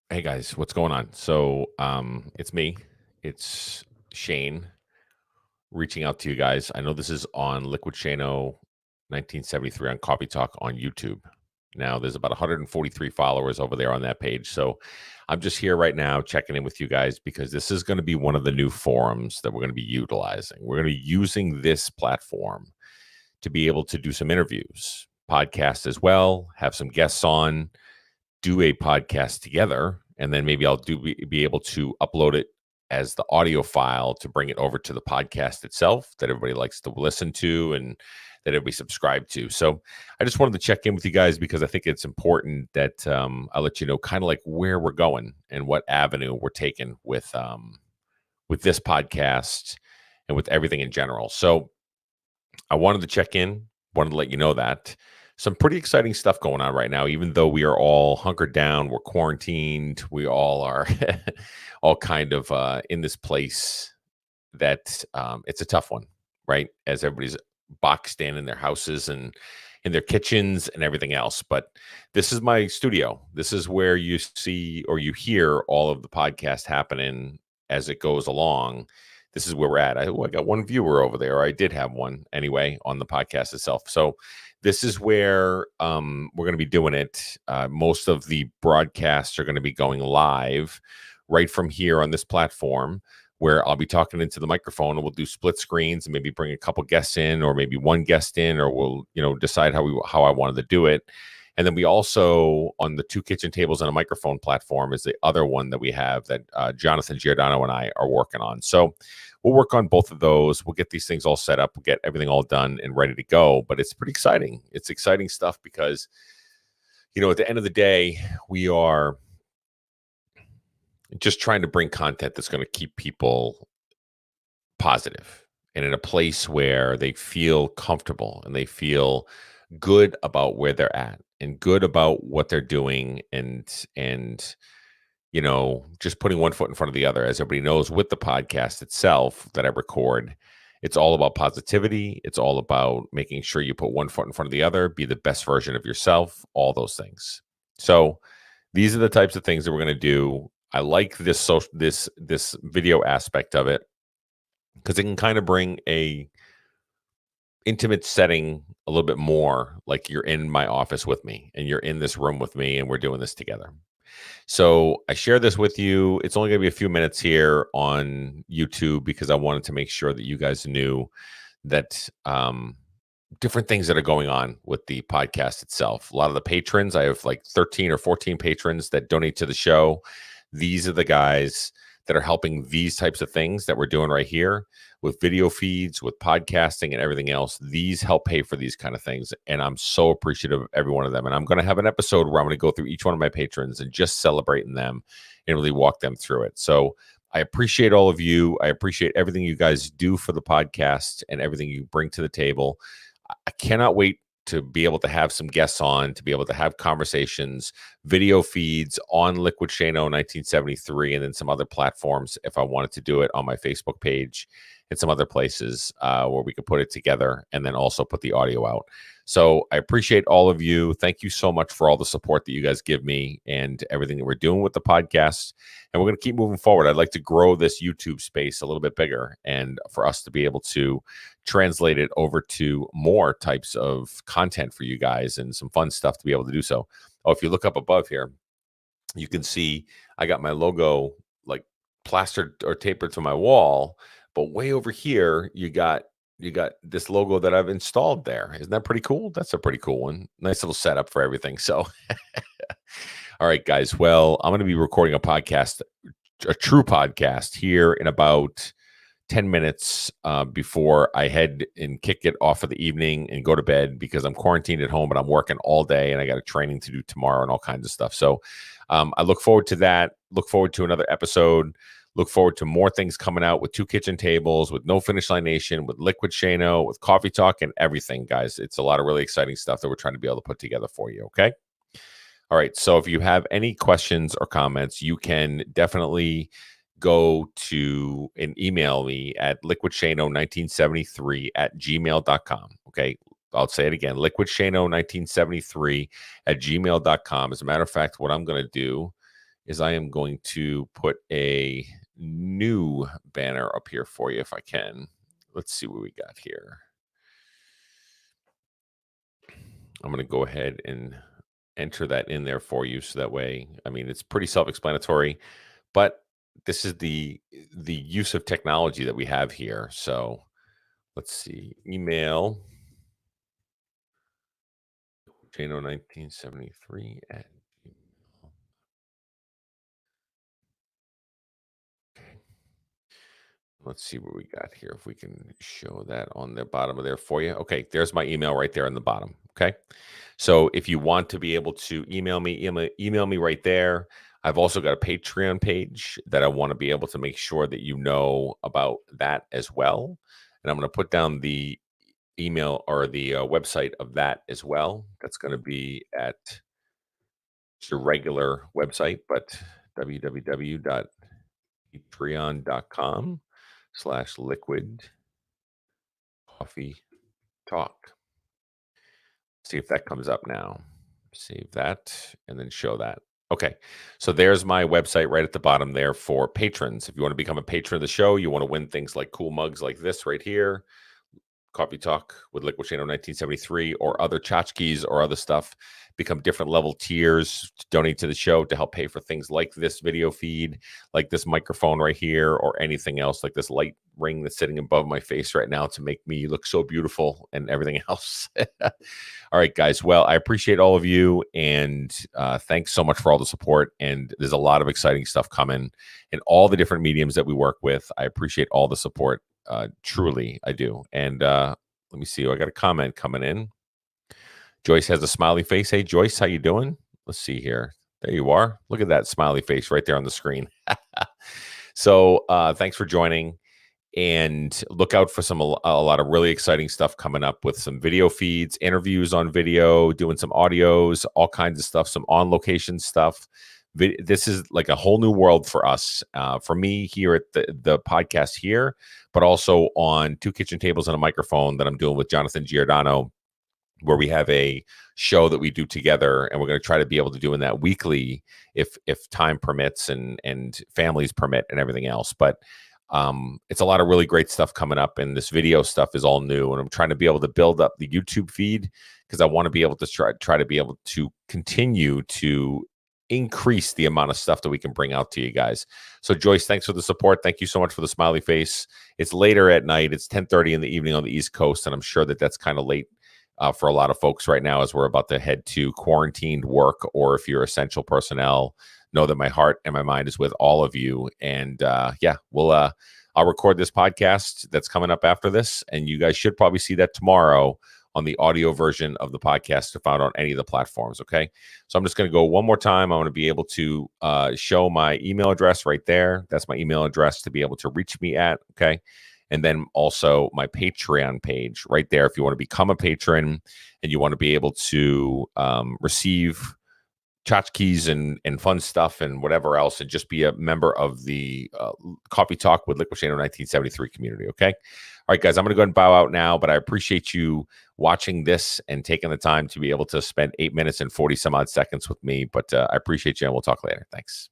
Hey guys, what's going on? So, it's me. It's Shane reaching out to you guys. I know this is on Liquid Shano 1973 on Coffee Talk on YouTube. Now, there's about 143 followers over there on that page. So, I'm just here right now checking in with you guys because this is going to be one of the new forums that we're going to be utilizing. We're going to be using this platform to be able to do some interviews, podcasts as well, have some guests on, do a podcast together, and then maybe I'll be able to upload it as the audio file to bring it over to the podcast itself that everybody likes to listen to and that everybody subscribe to. So I just wanted to check in with you guys because I think it's important that I let you know kind of like where we're going and what avenue we're taking with this podcast and with everything in general. So I wanted to check in, wanted to let you know that some pretty exciting stuff going on right now, even though we are all hunkered down, we're quarantined, we all are all kind of in this place that it's a tough one, right? As everybody's boxed in their houses and in their kitchens and everything else. But this is my studio. This is where you see or you hear all of the podcast happening as it goes along. This is where we're at. I got one viewer over there. Or I did have one anyway on the podcast itself. So this is where we're going to be doing it. Most of the broadcasts are going to be going live right from here on this platform where I'll be talking into the microphone and we'll do split screens and maybe bring a couple guests in or maybe one guest in, or we'll, decide how I wanted to do it. And then we also, on the two kitchen tables and a microphone platform, is the other one that we have that Jonathan Giordano and I are working on. So we'll work on both of those. We'll get these things all set up. We'll get everything all done and ready to go. But it's pretty exciting. It's exciting stuff because, at the end of the day, we are just trying to bring content that's going to keep people positive and in a place where they feel comfortable and they feel good about where they're at and good about what they're doing and just putting one foot in front of the other. As everybody knows, with the podcast itself that I record, it's all about positivity. It's all about making sure you put one foot in front of the other, be the best version of yourself, all those things. So these are the types of things that we're going to do. I like this video aspect of it because it can kind of bring a intimate setting a little bit more like you're in my office with me and you're in this room with me and we're doing this together. So I share this with you. It's only going to be a few minutes here on YouTube because I wanted to make sure that you guys knew that different things that are going on with the podcast itself. A lot of the patrons, I have like 13 or 14 patrons that donate to the show. These are the guys that are helping these types of things that we're doing right here with video feeds, with podcasting and everything else. These help pay for these kind of things. And I'm so appreciative of every one of them. And I'm going to have an episode where I'm going to go through each one of my patrons and just celebrating them and really walk them through it. So I appreciate all of you. I appreciate everything you guys do for the podcast and everything you bring to the table. I cannot wait to be able to have some guests on, to be able to have conversations, video feeds on Liquid Shano 1973, and then some other platforms if I wanted to do it on my Facebook page and some other places where we could put it together and then also put the audio out. So I appreciate all of you. Thank you so much for all the support that you guys give me and everything that we're doing with the podcast. And we're going to keep moving forward. I'd like to grow this YouTube space a little bit bigger and for us to be able to translate it over to more types of content for you guys and some fun stuff to be able to do so. Oh, if you look up above here, you can see I got my logo like plastered or tapered to my wall, but way over here you got this logo that I've installed there. Isn't that pretty cool? That's a pretty cool one. Nice little setup for everything. So all right, guys. Well, I'm going to be recording a podcast, a true podcast here in about 10 minutes before I head and kick it off for the evening and go to bed because I'm quarantined at home, but I'm working all day and I got a training to do tomorrow and all kinds of stuff. So I look forward to that. Look forward to another episode. Look forward to more things coming out with Two Kitchen Tables, with No Finish Line Nation, with Liquid Shano, with Coffee Talk and everything, guys. It's a lot of really exciting stuff that we're trying to be able to put together for you. Okay. All right. So if you have any questions or comments, you can definitely go to and email me at liquidshano1973@gmail.com. Okay. I'll say it again, liquidshano1973@gmail.com. As a matter of fact, what I'm going to do is I am going to put a new banner up here for you if I can. Let's see what we got here. I'm going to go ahead and enter that in there for you so that way, I mean, it's pretty self-explanatory, but this is the use of technology that we have here. So let's see, email Jano1973 at gmail. Okay. Let's see what we got here. If we can show that on the bottom of there for you. Okay, there's my email right there on the bottom. Okay. So if you want to be able to email me right there. I've also got a Patreon page that I want to be able to make sure that you know about that as well. And I'm going to put down the email or the website of that as well. That's going to be at your regular website, but www.patreon.com/liquid coffee talk. See if that comes up now. Save that and then show that. Okay. So there's my website right at the bottom there for patrons. If you want to become a patron of the show, you want to win things like cool mugs like this right here, Coffee Talk with Liquid Channel 1973, or other tchotchkes or other stuff, become different level tiers to donate to the show to help pay for things like this video feed, like this microphone right here, or anything else like this light ring that's sitting above my face right now to make me look so beautiful and everything else. All right, guys. Well, I appreciate all of you, and thanks so much for all the support. And there's a lot of exciting stuff coming in all the different mediums that we work with. I appreciate all the support. Truly, I do. And let me see. I got a comment coming in. Joyce has a smiley face. Hey, Joyce, how you doing? Let's see here. There you are. Look at that smiley face right there on the screen. So thanks for joining. And look out for a lot of really exciting stuff coming up with some video feeds, interviews on video, doing some audios, all kinds of stuff, some on-location stuff. This is like a whole new world for us, for me here at the podcast here, but also on Two Kitchen Tables and a Microphone that I'm doing with Jonathan Giordano, where we have a show that we do together, and we're going to try to be able to do in that weekly if time permits and families permit and everything else. But it's a lot of really great stuff coming up, and this video stuff is all new, and I'm trying to be able to build up the YouTube feed because I want to be able to try to be able to continue to increase the amount of stuff that we can bring out to you guys. So Joyce, thanks for the support. Thank you so much for the smiley face. It's later at night. It's 10:30 in the evening on the East Coast, and I'm sure that that's kind of late for a lot of folks right now as we're about to head to quarantined work, or if you're essential personnel, know that my heart and my mind is with all of you. And yeah, I'll record this podcast that's coming up after this, and you guys should probably see that tomorrow on the audio version of the podcast to find on any of the platforms. Okay. So I'm just going to go one more time. I want to be able to show my email address right there. That's my email address to be able to reach me at. Okay. And then also my Patreon page right there. If you want to become a patron and you want to be able to receive tchotchkes and fun stuff and whatever else, and just be a member of the Coffee Talk with Liquid Channel 1973 community. Okay. All right, guys, I'm going to go ahead and bow out now, but I appreciate you watching this and taking the time to be able to spend 8 minutes and 40 some odd seconds with me. But I appreciate you, and we'll talk later. Thanks.